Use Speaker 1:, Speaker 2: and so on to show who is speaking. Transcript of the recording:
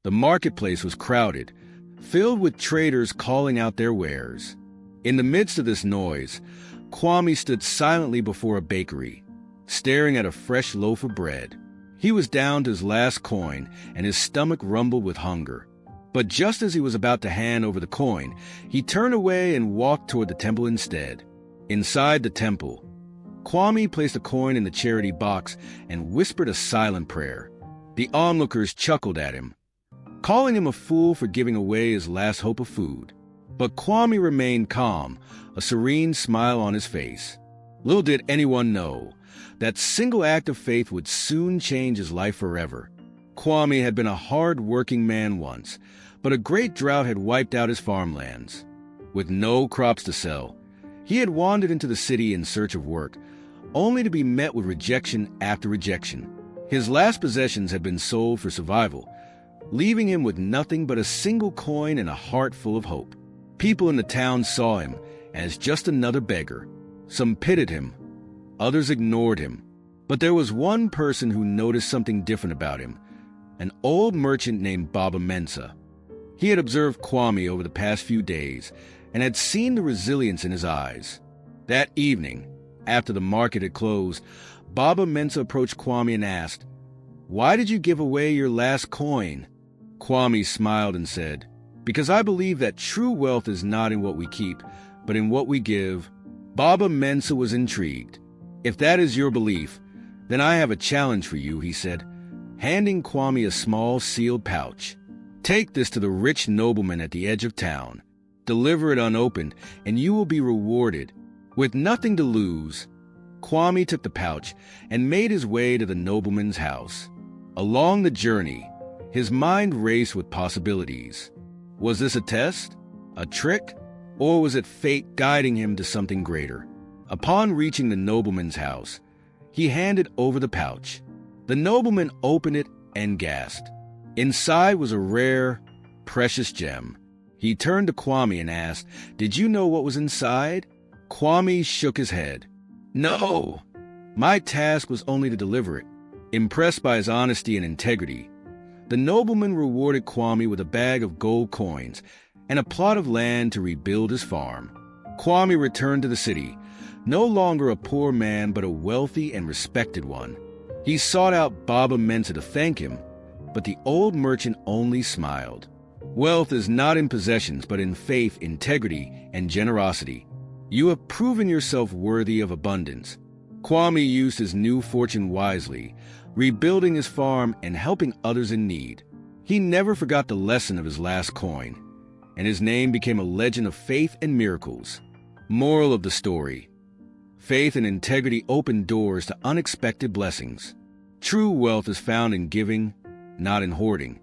Speaker 1: The marketplace was crowded, filled with traders calling out their wares. In the midst of this noise, Kwame stood silently before a bakery, staring at a fresh loaf of bread. He was down to his last coin, and his stomach rumbled with hunger. But just as he was about to hand over the coin, he turned away and walked toward the temple instead. Inside the temple, Kwame placed a coin in the charity box and whispered a silent prayer. The onlookers chuckled at him, calling him a fool for giving away his last hope of food. But Kwame remained calm, a serene smile on his face. Little did anyone know that single act of faith would soon change his life forever. Kwame had been a hard-working man once, but a great drought had wiped out his farmlands. With no crops to sell, he had wandered into the city in search of work, only to be met with rejection after rejection. His last possessions had been sold for survival, leaving him with nothing but a single coin and a heart full of hope. People in the town saw him as just another beggar. Some pitied him, others ignored him. But there was one person who noticed something different about him, an old merchant named Baba Mensa. He had observed Kwame over the past few days and had seen the resilience in his eyes. That evening, after the market had closed, Baba Mensa approached Kwame and asked, "Why did you give away your last coin?" Kwame smiled and said, "Because I believe that true wealth is not in what we keep, but in what we give." Baba Mensa was intrigued. "If that is your belief, then I have a challenge for you," he said, handing Kwame a small sealed pouch. "Take this to the rich nobleman at the edge of town. Deliver it unopened, and you will be rewarded." With nothing to lose, Kwame took the pouch and made his way to the nobleman's house. Along the journey, his mind raced with possibilities. Was this a test? A trick? Or was it fate guiding him to something greater? Upon reaching the nobleman's house, he handed over the pouch. The nobleman opened it and gasped. Inside was a rare, precious gem. He turned to Kwame and asked, "Did you know what was inside?" Kwame shook his head. "No, my task was only to deliver it." Impressed by his honesty and integrity, the nobleman rewarded Kwame with a bag of gold coins and a plot of land to rebuild his farm. Kwame returned to the city, no longer a poor man but a wealthy and respected one. He sought out Baba Mensa to thank him, but the old merchant only smiled. Wealth is not in possessions but in faith, integrity, and generosity. You have proven yourself worthy of abundance. Kwame used his new fortune wisely, rebuilding his farm and helping others in need. He never forgot the lesson of his last coin, and his name became a legend of faith and miracles. Moral of the story: faith and integrity open doors to unexpected blessings. True wealth is found in giving, not in hoarding.